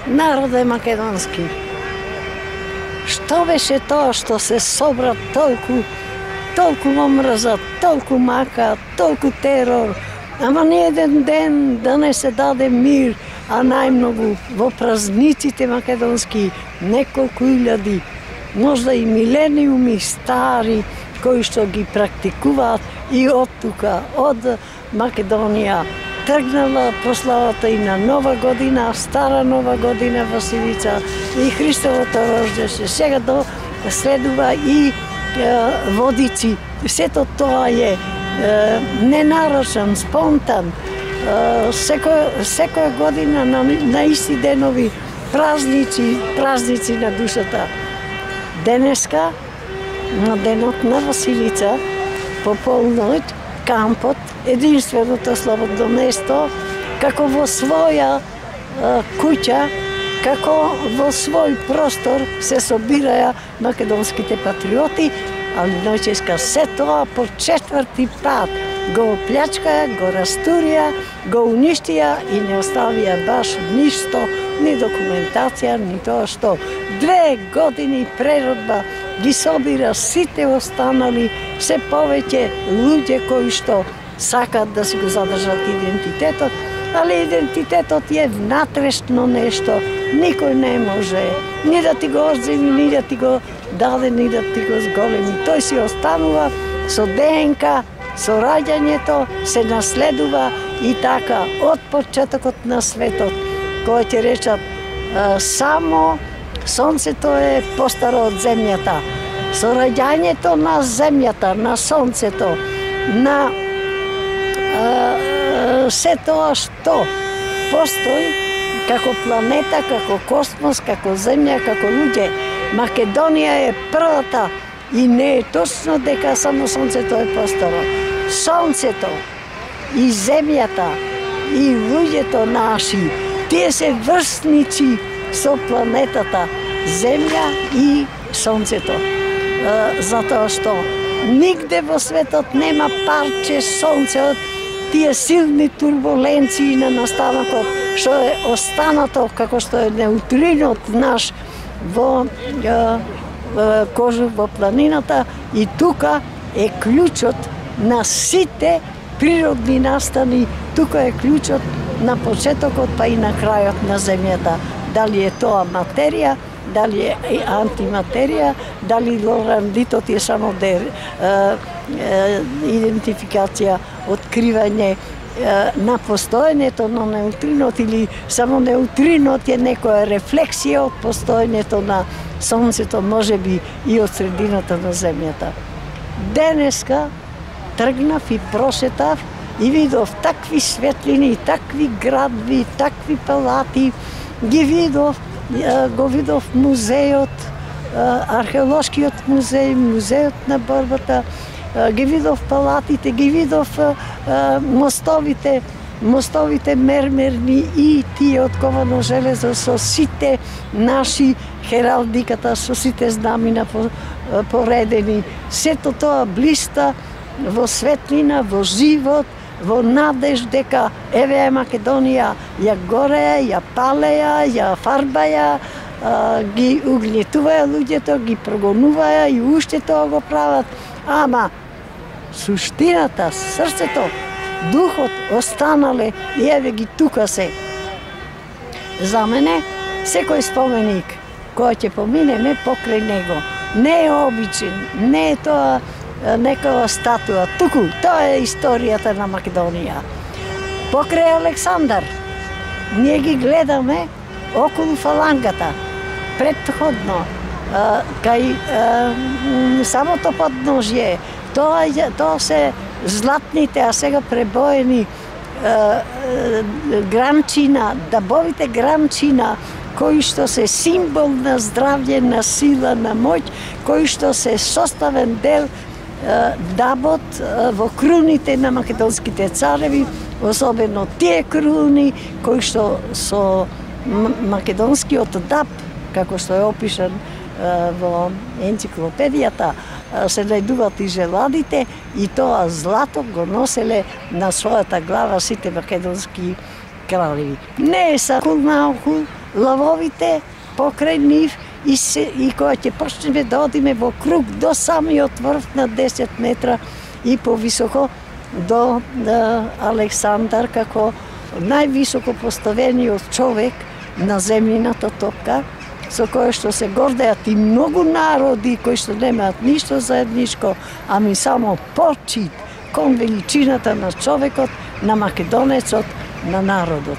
Народе македонски. Што беше тоа што се собра толку омраза, толку мака, толку терор, ама ни еден ден да не се даде мир, а најмногу во празниците македонски неколку илјади, можда и милениуми стари, кои што ги практикуваат и од тука, од Македонија, тргнала прославата и на Нова година, Стара Нова година во Сивица и Христовото рождење. Сега следува и водици. Сето тоа е ненарочен, спонтан. Секоја година на исти денови празници на душата. Денеска, на денот на Василица, по полноќ, кампот, единственото слободно место, како во своја куќа, како во свој простор се собираја македонските патриоти, али ноќеска се тоа по 4-ти пат го оплячкаја, го растурија, го уништија и не оставија баш ништо, ни документација, ни тоа што 2 години преродба ги собира сите останали, се повеќе луѓе кои што сакат да си го задржат идентитетот, али идентитетот е внатрешно нешто, никој не може ни да ти го одземи, ни да ти го даде, ни да ти го зголеми. Тој си останува со ДНК, со раѓањето, се наследува и така од почетокот на светот, кој ќе речат само сонцето е постаро од земјата. Со раѓањето на земјата, на сонцето, на се тоа што постои како планета, како космос, како земја, како луѓе. Македонија е првата и не е точно дека само сонцето е постаро. Сонцето и земјата и луѓето наши, тие се врсници со планетата, земја и сонцето. Затоа што нигде во светот нема парче сонце од тие силни турбуленции на настанокот, што е останато како што е неутринот наш во Кожух, во планината, и тука е клучот на сите природни настани, тука е клучот на почетокот па и на крајот на земјата. Дали е тоа материја, дали е антиматерија, дали лорандитот е само идентификација, откривање на постоењето на неутринот, или само неутринот е некоја рефлексија од постоењето на сонцето, можеби и од средината на земјата. Денеска тргнав и прошетав и видов такви светлини, такви градви, такви палати, го видов музејот, археолошкиот музеј, музејот на борбата, ги видов палатите, ги видов мостовите мермерни и тие од ковано железо со сите наши хералдиката, со сите знамина поредени. Сето тоа блиста во светлина, во живот, во надеж дека еве Македонија ја гореја, ја палеја, ја фарбаја, ги угнетуваја луѓето, ги прогонуваја и уште тоа го прават. Ама суштината, срцето, духот останале и еве ги тука се. За мене секој споменик кој ќе поминеме покрај него не е обичен, не е тоа некоја статуа, туку тоа е историјата на Македонија. Покрај Александар, ние ги гледаме околу фалангата, претходно, кај самото подножје, тоа се златните, а сега пребоени грамчина, дабовите грамчина, кои што се символ на здравје, на сила, на моќ, кои што се составен дел дабот во круните на македонските цареви, особено тие круни кои што со македонскиот даб, како што е опишан во енциклопедијата, се најдуват и желадите, и тоа злато го носеле на својата глава сите македонски кралеви. Не е сакул наокул, лавовите покрај нив и кога ќе почнеме да одиме во круг до самиот врв на 10 метра и повисоко до Александар како највисоко поставениот човек на земјината топка, со кој што се гордеат и многу народи кои што немаат ништо заедничко, ами само почит кон величината на човекот, на македонецот, на народот.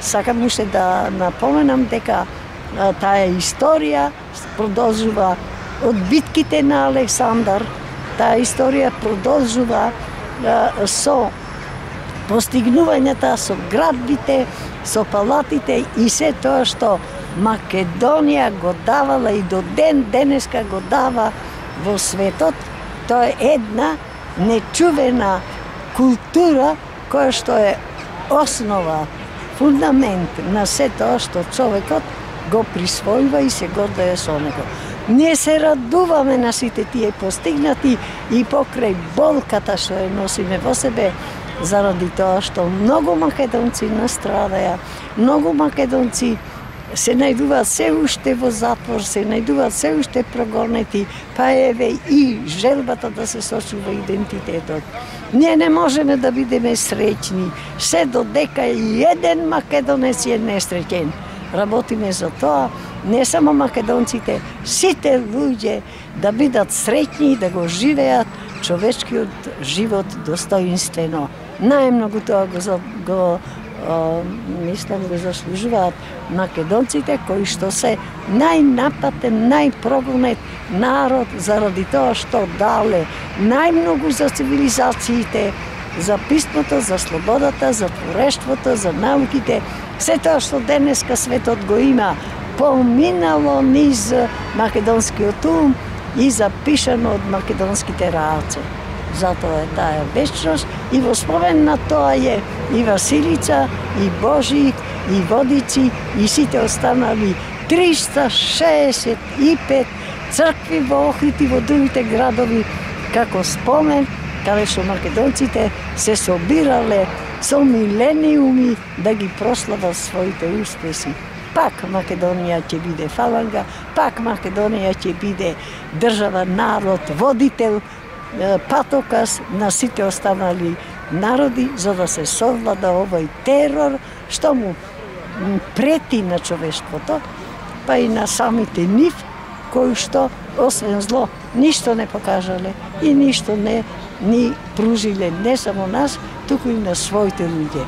Сакам уште да напоменам дека таа историја продолжува од битките на Александар, таа историја продолжува со постигнувањата, со градбите, со палатите и се тоа што Македонија го давала и до ден денеска го дава во светот. Тоа е една нечувена култура која што е основа, фундамент на се тоа што човекот го присвојува и се гордее со него. Ние се радуваме на сите тие постигнати и покрај болката што ја носиме во себе, заради тоа што многу македонци настрадаја, многу македонци се најдуваат се уште во затвор, се најдуваат се уште прогонети, па еве и желбата да се сочува идентитетот. Ние не можеме да бидеме среќни, се додека и еден македонец е несреќен. Работиме за тоа, не само македонците, сите луѓе да бидат среќни и да го живеат човечкиот живот достоинствено. Најмногу тоа го заслужуваат македонците кои што се најнапатен, најпрогонет народ заради тоа што дале најмногу за цивилизациите, за писмото, за слободата, за творештвото, за науките. Се тоа што денеска светот го има поминало низ македонскиот ум и запишано од македонските раце. Затоа е таа вечност и во спомен на тоа е и Василица, и Божик, и Водици, и сите останали 365 цркви во Охрид и во другите градови како спомен, каде што македонците се собирале со милениуми да ги прослават своите успеси. Пак Македонија ќе биде фаланга, пак Македонија ќе биде држава, народ, водител, патокас на сите останали народи, за да се совлада овој терор што му прети на човештвото, па и на самите нив, кои што, освен зло, ништо не покажале и ништо не ни пружиле не само нас, туку и на своите луѓе.